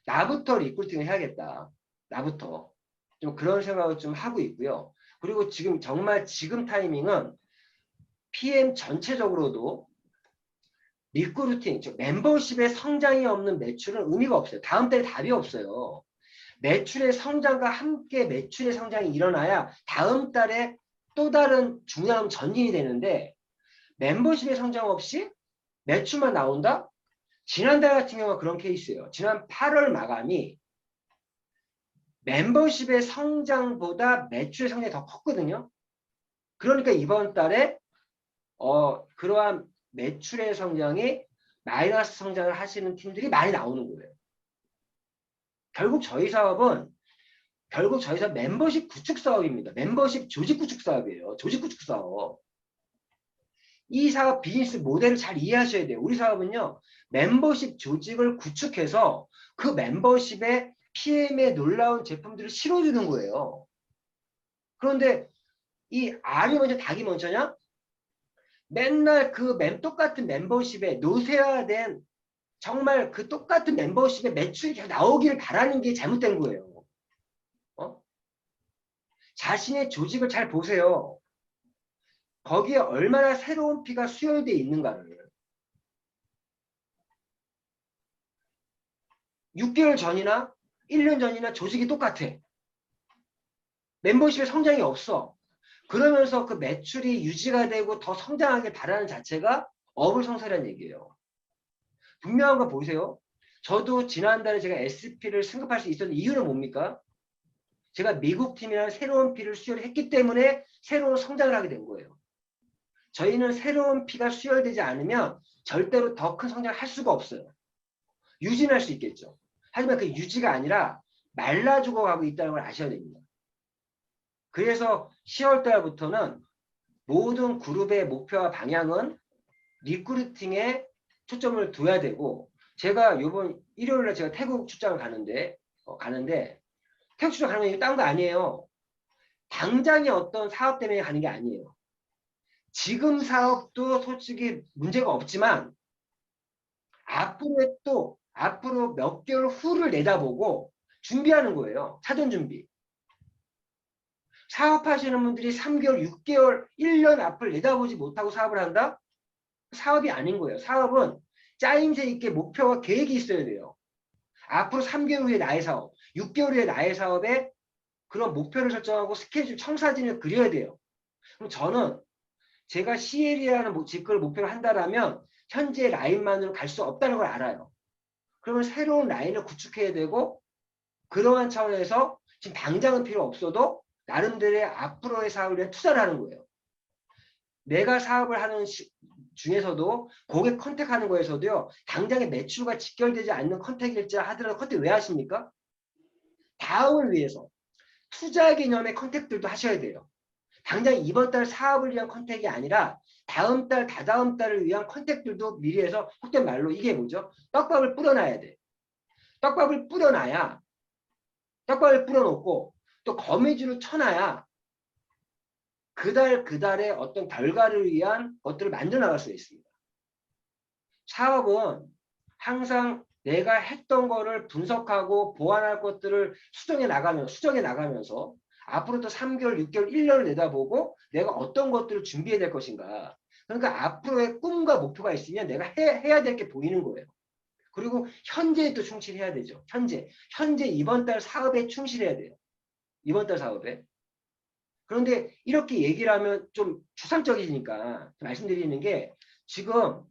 나부터 리크루팅을 해야겠다. 나부터. 좀 그런 생각을 좀 하고 있고요. 그리고 지금 정말 지금 타이밍은 PM 전체적으로도 리크루팅, 즉 멤버십의 성장이 없는 매출은 의미가 없어요. 다음 달에 답이 없어요. 매출의 성장과 함께 매출의 성장이 일어나야 다음 달에 또 다른 중요한 전진이 되는데 멤버십의 성장 없이 매출만 나온다? 지난달 같은 경우가 그런 케이스예요. 지난 8월 마감이 멤버십의 성장보다 매출의 성장이 더 컸거든요. 그러니까 이번 달에 그러한 매출의 성장이 마이너스 성장을 하시는 팀들이 많이 나오는 거예요. 결국 저희 사업 멤버십 구축 사업입니다. 멤버십 조직 구축 사업이에요. 조직 구축 사업. 이 사업 비즈니스 모델을 잘 이해하셔야 돼요. 우리 사업은요. 멤버십 조직을 구축해서 그 멤버십에 PM의 놀라운 제품들을 실어주는 거예요. 그런데 이 알이 먼저 닭이 먼저냐? 맨날 그 똑같은 멤버십에 노쇠화된 정말 그 똑같은 멤버십에 매출이 계속 나오기를 바라는 게 잘못된 거예요. 자신의 조직을 잘 보세요. 거기에 얼마나 새로운 피가 수혈되어 있는가를. 6개월 전이나 1년 전이나 조직이 똑같아. 멤버십의 성장이 없어. 그러면서 그 매출이 유지가 되고 더 성장하길 바라는 자체가 어불성설이라는 얘기예요. 분명한 거 보세요. 저도 지난달에 제가 SP를 승급할 수 있었던 이유는 뭡니까? 제가 미국 팀이랑 새로운 피를 수혈했기 때문에 새로운 성장을 하게 된 거예요. 저희는 새로운 피가 수혈되지 않으면 절대로 더 큰 성장을 할 수가 없어요. 유지는 할 수 있겠죠. 하지만 그 유지가 아니라 말라 죽어가고 있다는 걸 아셔야 됩니다. 그래서 10월 달부터는 모든 그룹의 목표와 방향은 리크루팅에 초점을 둬야 되고 제가 이번 일요일에 제가 태국 출장을 가는데 태국 출장 가는 게 딴 거 아니에요. 당장의 어떤 사업 때문에 가는 게 아니에요. 지금 사업도 솔직히 문제가 없지만 앞으로 몇 개월 후를 내다보고 준비하는 거예요. 사전 준비. 사업하시는 분들이 3개월, 6개월, 1년 앞을 내다보지 못하고 사업을 한다? 사업이 아닌 거예요. 사업은 짜임새 있게 목표와 계획이 있어야 돼요. 앞으로 3개월 후에 나의 사업, 6개월 후에 나의 사업에 그런 목표를 설정하고 스케줄, 청사진을 그려야 돼요. 그럼 저는 제가 CL이라는 직급을 목표로 한다면 현재 라인만으로 갈 수 없다는 걸 알아요. 그러면 새로운 라인을 구축해야 되고 그러한 차원에서 지금 당장은 필요 없어도 나름대로의 앞으로의 사업을 위해 투자를 하는 거예요. 내가 사업을 하는 중에서도 고객 컨택하는 거에서도요. 당장의 매출과 직결되지 않는 컨택일지 하더라도 컨택 왜 하십니까? 다음을 위해서 투자 개념의 컨택들도 하셔야 돼요. 당장 이번 달 사업을 위한 컨택이 아니라 다음 달, 다다음 달을 위한 컨택들도 미리 해서 속된 말로 이게 뭐죠? 떡밥을 뿌려놔야 돼. 떡밥을 뿌려놓고 또 거미줄을 쳐놔야 그달의 어떤 결과를 위한 것들을 만들어 나갈 수 있습니다. 사업은 항상 내가 했던 거를 분석하고 보완할 것들을 수정해 나가면서 앞으로 또 3개월, 6개월, 1년을 내다보고 내가 어떤 것들을 준비해야 될 것인가. 그러니까 앞으로의 꿈과 목표가 있으면 내가 해야 될 게 보이는 거예요. 그리고 현재에 또 충실해야 되죠. 현재 이번 달 사업에 충실해야 돼요. 이번 달 사업에. 그런데 이렇게 얘기를 하면 좀 추상적이니까 말씀드리는 게 지금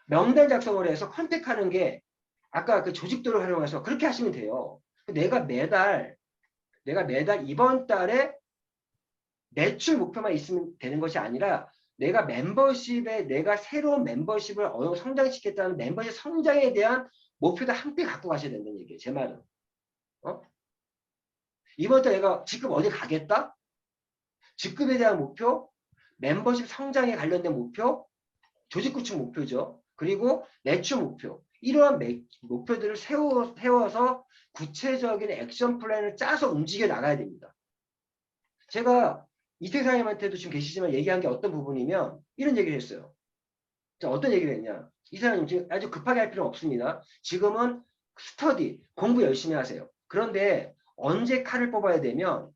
명단 작성을 해서 컨택하는 게 아까 그 조직도를 활용해서 그렇게 하시면 돼요. 내가 매달 이번 달에 매출 목표만 있으면 되는 것이 아니라 내가 새로운 멤버십을 어느 정도 성장시켰다는 멤버십 성장에 대한 목표도 함께 갖고 가셔야 된다는 얘기예요. 제 말은. 이번 달 내가 직급 어디 가겠다? 직급에 대한 목표, 멤버십 성장에 관련된 목표, 조직 구축 목표죠. 그리고 매출 목표. 이러한 목표들을 세워서 구체적인 액션 플랜을 짜서 움직여 나가야 됩니다. 제가 이태사님한테도 지금 계시지만 얘기한 게 어떤 부분이면 이런 얘기를 했어요. 자, 어떤 얘기를 했냐. 이사장님 지금 아주 급하게 할 필요는 없습니다. 지금은 스터디, 공부 열심히 하세요. 그런데 언제 칼을 뽑아야 되면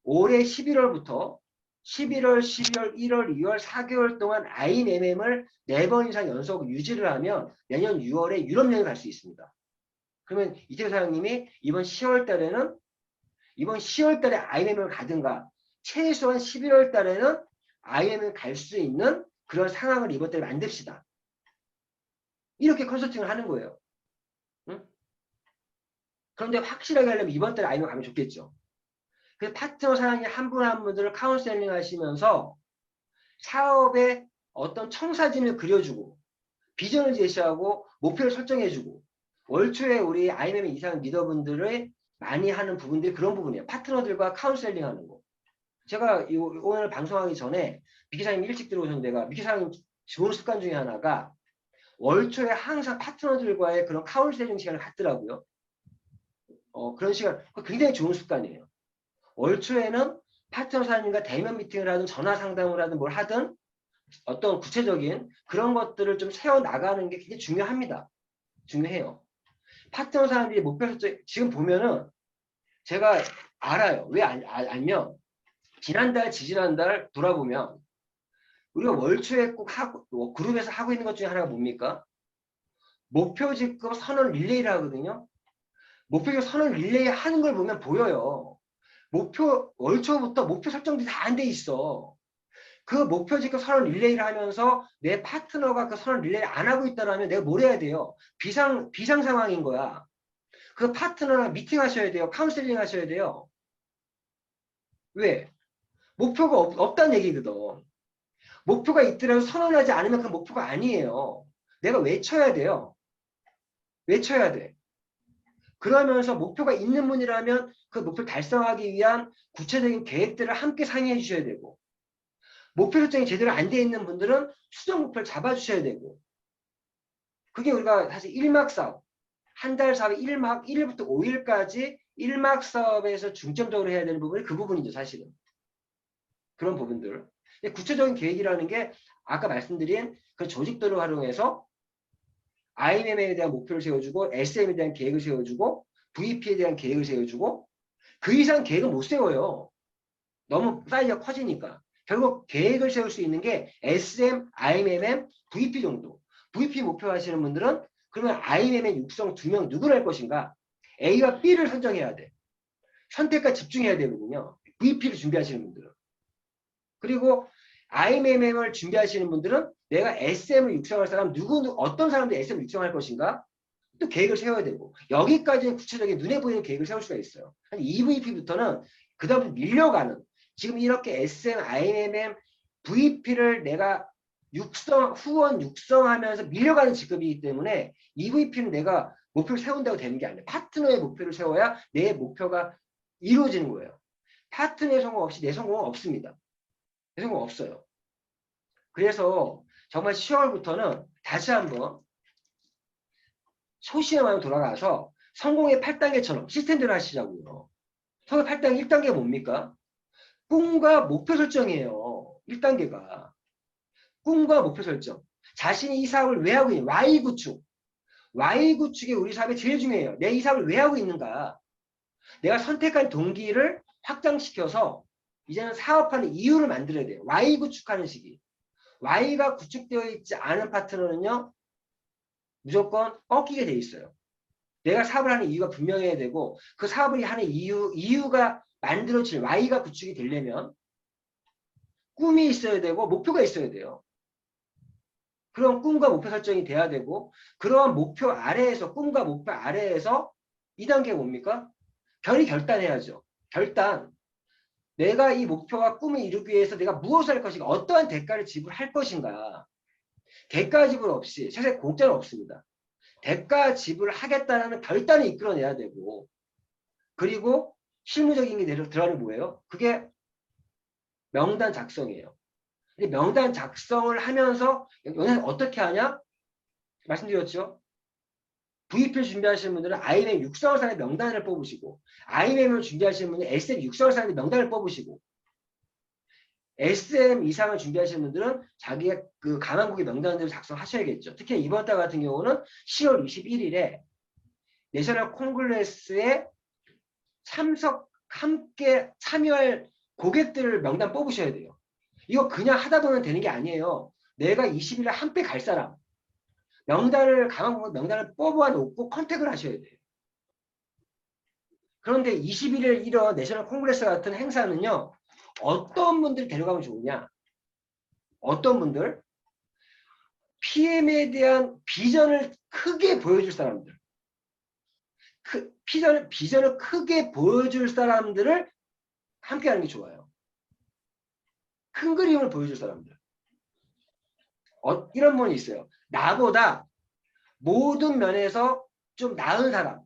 올해 11월부터 11월, 12월, 1월, 2월 4개월 동안 IMM을 4번 이상 연속 유지를 하면 내년 6월에 유럽 여행 갈 수 있습니다. 그러면 이태규 사장님이 이번 10월 달에는 IMM을 가든가 최소한 11월 달에는 IMM을 갈 수 있는 그런 상황을 이번 달에 만듭시다. 이렇게 컨설팅을 하는 거예요. 응? 그런데 확실하게 하려면 이번 달에 IMM 가면 좋겠죠. 그래서 파트너 사장님 한 분 한 분들을 카운셀링 하시면서 사업의 어떤 청사진을 그려주고 비전을 제시하고 목표를 설정해주고 월 초에 우리 IMM 이상 리더분들을 많이 하는 부분들이 그런 부분이에요. 파트너들과 카운셀링 하는 거. 제가 오늘 방송하기 전에 미키 사장님 일찍 들어오셨는데 내가 미키 사장님 좋은 습관 중에 하나가 월 초에 항상 파트너들과의 그런 카운셀링 시간을 갖더라고요. 그런 시간 굉장히 좋은 습관이에요. 월 초에는 파트너 사장님과 대면 미팅을 하든 전화 상담을 하든 뭘 하든 어떤 구체적인 그런 것들을 좀 세워나가는 게 굉장히 중요합니다. 중요해요. 파트너 사람들이 목표 설정, 지금 보면은 제가 알아요. 왜 알면, 지난달, 지지난달 돌아보면, 우리가 월초에 꼭 하고, 그룹에서 하고 있는 것 중에 하나가 뭡니까? 목표 짓고 선언 릴레이를 하거든요. 목표 짓고 선언 릴레이 하는 걸 보면 보여요. 월초부터 목표 설정이 다 안 돼 있어. 그 목표 짓고 선언 릴레이를 하면서 내 파트너가 그 선언 릴레이를 안 하고 있다면 내가 뭘 해야 돼요? 비상 상황인 거야. 그 파트너랑 미팅 하셔야 돼요. 카운셀링 하셔야 돼요. 왜? 목표가 없다는 얘기거든. 목표가 있더라도 선언하지 않으면 그 목표가 아니에요. 내가 외쳐야 돼요. 외쳐야 돼. 그러면서 목표가 있는 분이라면 그 목표를 달성하기 위한 구체적인 계획들을 함께 상의해 주셔야 되고 목표 설정이 제대로 안 돼 있는 분들은 수정 목표를 잡아주셔야 되고 그게 우리가 사실 1막 사업 한 달 사업의 1막 1일부터 5일까지 1막 사업에서 중점적으로 해야 되는 부분이 그 부분이죠. 사실은. 그런 부분들. 구체적인 계획이라는 게 아까 말씀드린 그 조직도를 활용해서 IMM에 대한 목표를 세워주고 SM에 대한 계획을 세워주고 VP에 대한 계획을 세워주고 그 이상 계획은 못 세워요. 너무 사이즈가 커지니까. 결국 계획을 세울 수 있는 게 SM, IMM, VP 정도. VP 목표 하시는 분들은 그러면 IMM의 육성 2명 누구를 할 것인가? A와 B를 선정해야 돼. 선택과 집중해야 되거든요. VP를 준비하시는 분들은. 그리고 IMM을 준비하시는 분들은 내가 SM을 육성할 사람 어떤 사람들 SM을 육성할 것인가? 또 계획을 세워야 되고 여기까지는 구체적인 눈에 보이는 계획을 세울 수가 있어요. 한 EVP부터는 그 다음부터 밀려가는 지금 이렇게 SM, IMM, VP를 내가 후원 육성하면서 밀려가는 직업이기 때문에 EVP는 내가 목표를 세운다고 되는 게 아니에요. 파트너의 목표를 세워야 내 목표가 이루어지는 거예요. 파트너의 성공 없이 내 성공은 없습니다. 내 성공 없어요. 그래서 정말 10월부터는 다시 한번 소시험으로 돌아가서 성공의 8단계처럼 시스템대로 하시자고요. 성공의 8단계 1단계 뭡니까? 꿈과 목표 설정이에요. 1단계가. 꿈과 목표 설정. 자신이 이 사업을 왜 하고 있냐. Y 구축. Y 구축이 우리 사업에 제일 중요해요. 내 이 사업을 왜 하고 있는가. 내가 선택한 동기를 확장시켜서 이제는 사업하는 이유를 만들어야 돼요. Y 구축하는 시기. Y가 구축되어 있지 않은 파트너는요. 무조건 꺾이게 돼 있어요. 내가 사업을 하는 이유가 분명해야 되고 그 사업을 하는 이유가 만들어질 Y가 구축이 되려면 꿈이 있어야 되고 목표가 있어야 돼요. 그런 꿈과 목표 설정이 돼야 되고 그러한 목표 아래에서 꿈과 목표 아래에서 2단계 뭡니까? 결단해야죠. 결단. 내가 이 목표와 꿈을 이루기 위해서 내가 무엇을 할 것인가 어떠한 대가를 지불할 것인가. 대가 지불 없이 세상에 공짜는 없습니다. 대가 지불하겠다는 결단을 이끌어내야 되고 그리고 실무적인 게 들어가는 뭐예요? 그게 명단 작성이에요. 근데 명단 작성을 하면서 여기서 어떻게 하냐? 말씀드렸죠? VP를 준비하시는 분들은 IMM 육성을 사는 명단을 뽑으시고 IMM을 준비하시는 분은 SM 육성을 사는 명단을 뽑으시고 SM 이상을 준비하시는 분들은 자기의 그 강한국의 명단들을 작성하셔야겠죠. 특히 이번 달 같은 경우는 10월 21일에 내셔널 콩글레스에 함께 참여할 고객들 명단 뽑으셔야 돼요. 이거 그냥 하다 보면 되는 게 아니에요. 내가 20일에 함께 갈 사람 강한 명단을 뽑아 놓고 컨택을 하셔야 돼요. 그런데 21일 이런 내셔널 콩그레스 같은 행사는요. 어떤 분들 데려가면 좋으냐? 어떤 분들? PM에 대한 비전을 크게 보여줄 사람들. 비전을 크게 보여줄 사람들을 함께 하는 게 좋아요. 큰 그림을 보여줄 사람들. 이런 분이 있어요. 나보다 모든 면에서 좀 나은 사람.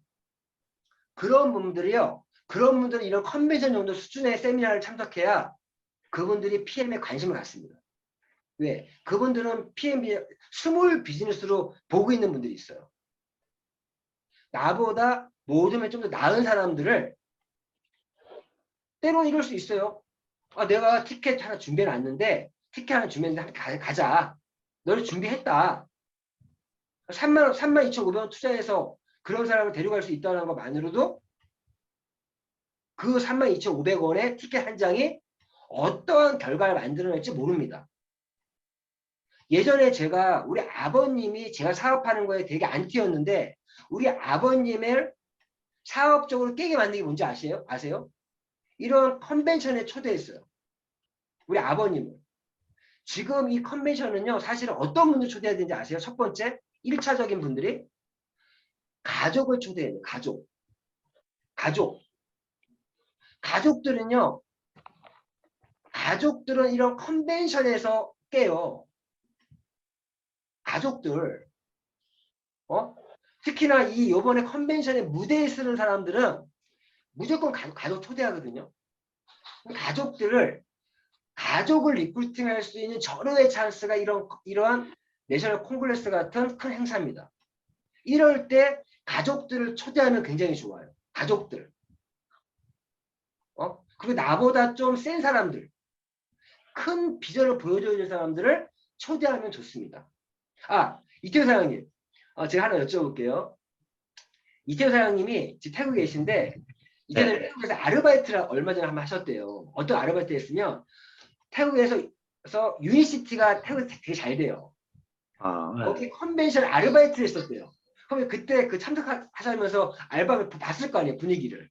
그런 분들이요. 그런 분들은 이런 컨벤션 정도 수준의 세미나를 참석해야 그분들이 PM에 관심을 갖습니다. 왜? 그분들은 스몰 비즈니스로 보고 있는 분들이 있어요. 나보다 모든 면에 좀 더 나은 사람들을 때로는 이럴 수 있어요. 내가 티켓 하나 준비해놨는데 티켓 하나 준비했는데 가자. 너를 준비했다. 32,500원 투자해서 그런 사람을 데려갈 수 있다는 것만으로도 그 32,500원의 티켓 한 장이 어떠한 결과를 만들어낼지 모릅니다. 예전에 우리 아버님이 제가 사업하는 거에 되게 안티였는데 우리 아버님을 사업적으로 깨게 만든 게 뭔지 아세요? 이런 컨벤션에 초대했어요. 우리 아버님을. 지금 이 컨벤션은요. 사실은 어떤 분들 초대해야 되는지 아세요? 첫 번째, 1차적인 분들이 가족을 초대해요. 가족. 가족들은 이런 컨벤션에서 깨요. 가족들. 특히나 요번에 컨벤션에 무대에 쓰는 사람들은 무조건 가족 초대하거든요. 가족을 리크루팅할 수 있는 절호의 찬스가 이러한 내셔널 콩글레스 같은 큰 행사입니다. 이럴 때 가족들을 초대하면 굉장히 좋아요. 가족들. 그리고 나보다 좀 센 사람들, 큰 비전을 보여줘야 될 사람들을 초대하면 좋습니다. 이태우 사장님, 제가 하나 여쭤볼게요. 이태우 사장님이 지금 태국에 계신데 이태우 태국에서 아르바이트를 얼마 전에 한번 하셨대요. 어떤 아르바이트 했으면 태국에서 유니시티가 태국에서 되게 잘 돼요. 거기 컨벤션 아르바이트를 했었대요. 그러면 그때 그 참석하시면서 알바를 봤을 거 아니에요, 분위기를.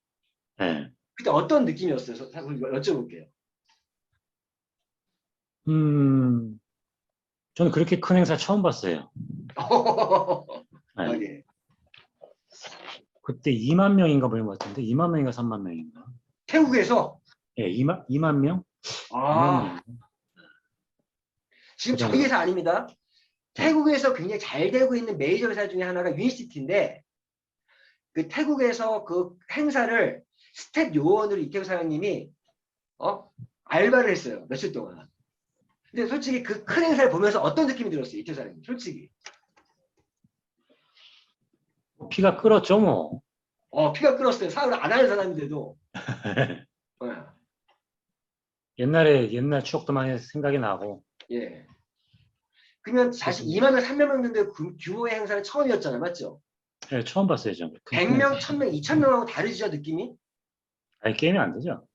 그때 어떤 느낌이었어요? 여쭤볼게요. 저는 그렇게 큰 행사 처음 봤어요. 예. 그때 2만 명인가 보인 것 같은데 2만 명인가 3만 명인가? 태국에서? 예, 2만 명? 2만 명. 지금 저희 회사 아닙니다. 태국에서 굉장히 잘 되고 있는 메이저 회사 중에 하나가 유니시티인데 그 태국에서 그 행사를 스텝 요원으로 이태우 사장님이 알바를 했어요. 며칠 동안. 근데 솔직히 그 큰 행사를 보면서 어떤 느낌이 들었어요? 이태우 사장님. 솔직히. 피가 끓었죠 뭐. 피가 끓었어요. 사업을 안 하는 사람인데도. 옛날 추억도 많이 생각이 나고. 예. 그러면 다시 2만 명, 3만 명 정도 규모의 행사는 처음이었잖아요. 맞죠? 네, 처음 봤어요. 저. 100명, 1000명, 2000명하고 다르죠, 느낌이? 아니, 게임이 안 되죠.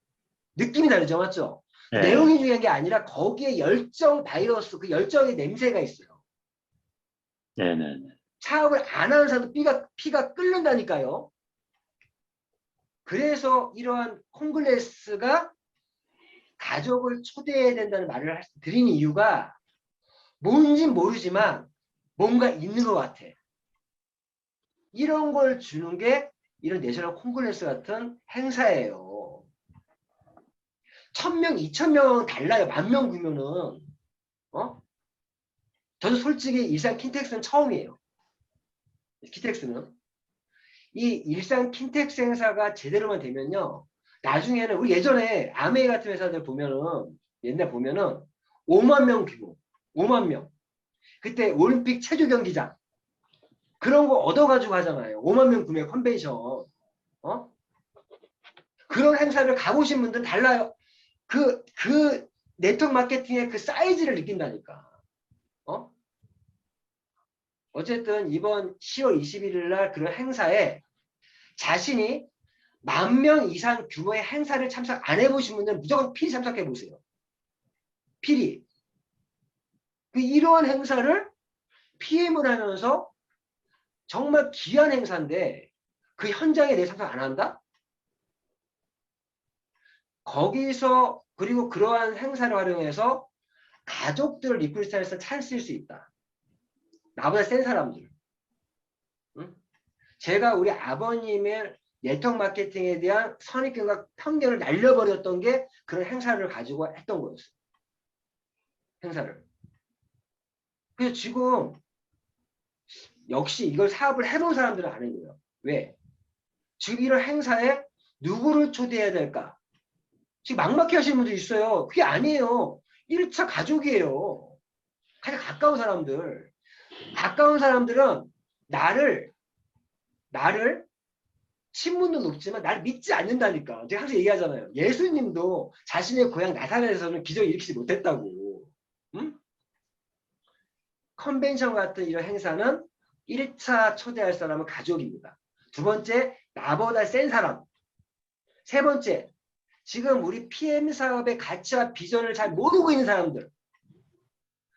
느낌이 다르죠, 맞죠? 네. 내용이 중요한 게 아니라 거기에 열정 바이러스, 그 열정의 냄새가 있어요. 네네. 사업을 안 하는 사람도 피가 끓는다니까요. 그래서 이러한 콩글레스가 가족을 초대해야 된다는 말을 드린 이유가 뭔진 모르지만 뭔가 있는 것 같아. 이런 걸 주는 게 이런 내셔널 콩글레스 같은 행사예요. 1000명, 2000명은 달라요. 10,000명 규모는. 저도 솔직히 일산 킨텍스는 처음이에요. 킨텍스는. 이 일산 킨텍스 행사가 제대로만 되면요. 나중에는 우리 예전에 아메이 같은 회사들 보면은 옛날 보면은 5만 명 규모. 5만 명. 그때 올림픽 체조 경기장. 그런 거 얻어가지고 하잖아요. 5만 명 구매 컨벤션. 그런 행사를 가보신 분들은 달라요. 그 네트워크 마케팅의 그 사이즈를 느낀다니까. 어쨌든 이번 10월 21일 날 그런 행사에 자신이 10,000명 이상 규모의 행사를 참석 안 해보신 분들은 무조건 필히 참석해 보세요. 필히. 이러한 행사를 PM을 하면서 정말 귀한 행사인데 그 현장에 내 참석 안 한다? 거기서 그리고 그러한 행사를 활용해서 가족들을 리크루트해서 찾을 수 있다. 나보다 센 사람들. 응? 제가 우리 아버님의 네트워크 마케팅에 대한 선입견과 편견을 날려버렸던 게 그런 행사를 가지고 했던 거였어요. 행사를. 그래서 지금 역시 이걸 사업을 해본 사람들은 아는 거예요. 왜? 지금 이런 행사에 누구를 초대해야 될까? 지금 막막해 하시는 분도 있어요. 그게 아니에요. 1차 가족이에요. 가장 가까운 사람들. 가까운 사람들은 나를 신분도 높지만 나를 믿지 않는다니까. 제가 항상 얘기하잖아요. 예수님도 자신의 고향 나사렛에서는 기적을 일으키지 못했다고. 응? 컨벤션 같은 이런 행사는 1차 초대할 사람은 가족입니다. 두 번째, 나보다 센 사람. 세 번째, 지금 우리 PM 사업의 가치와 비전을 잘 모르고 있는 사람들.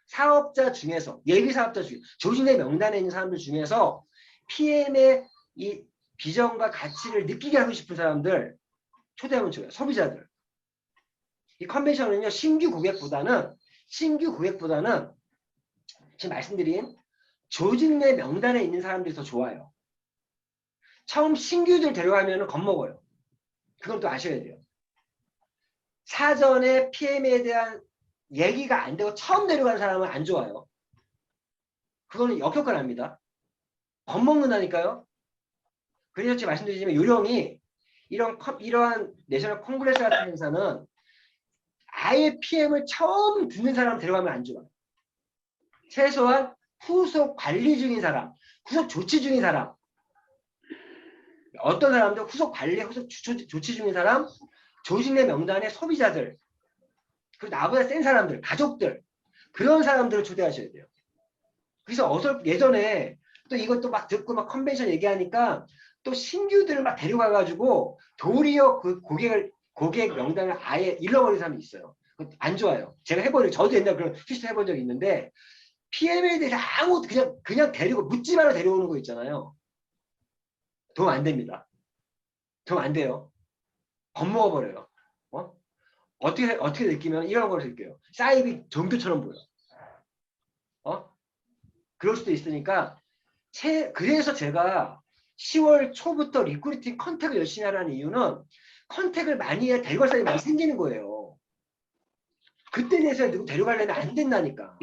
사업자 중에서, 예비 사업자 중에, 조직내 명단에 있는 사람들 중에서 PM의 이 비전과 가치를 느끼게 하고 싶은 사람들 초대하면 좋아요. 소비자들. 이 컨벤션은요, 신규 고객보다는 지금 말씀드린 조직 내 명단에 있는 사람들이 더 좋아요. 처음 신규들 데려가면 겁먹어요. 그건 또 아셔야 돼요. 사전에 PM에 대한 얘기가 안 되고 처음 데려간 사람은 안 좋아요. 그거는 역효과납니다. 겁먹는다니까요. 그래서 제가 말씀드리지만 요령이 이러한 내셔널 콩그레스 같은 행사는 아예 PM을 처음 듣는 사람 데려가면 안 좋아요. 최소한 후속 관리 중인 사람, 후속 조치 중인 사람, 어떤 사람들 후속 관리, 후속 조치 중인 사람, 조직 내 명단의 소비자들, 그리고 나보다 센 사람들, 가족들, 그런 사람들을 초대하셔야 돼요. 그래서 예전에 또 이것도 막 듣고 막 컨벤션 얘기하니까 또 신규들을 막 데려가가지고 도리어 그 고객 명단을 아예 잃어버린 사람이 있어요. 안 좋아요. 제가 저도 옛날에 그런 시스템 해본 적이 있는데 PM에 대해서 아무것도 그냥 데리고 묻지 말아 데려오는 거 있잖아요. 도움 안 됩니다. 도움 안 돼요. 겁먹어버려요. 어떻게 느끼면 이런 걸 느껴요. 사이비 종교처럼 보여. 그럴 수도 있으니까 그래서 제가 10월 초부터 리크루팅 컨택을 열심히 하라는 이유는 컨택을 많이 해야 데려갈 사람이 많이 생기는 거예요. 그때 대해서 누구 데려가려면 안 된다니까.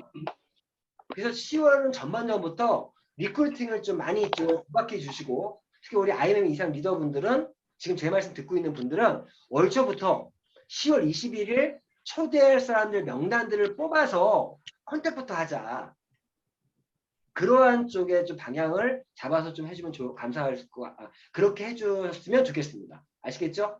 그래서 10월은 전반전부터 리크루팅을 좀 많이 좀 부각해 주시고 특히 우리 IMM 이상 리더분들은 지금 제 말씀 듣고 있는 분들은 월초부터 10월 21일 초대할 사람들 명단들을 뽑아서 컨택부터 하자. 그러한 쪽에 좀 방향을 잡아서 좀 해주면 감사할 것 그렇게 해주셨으면 좋겠습니다. 아시겠죠?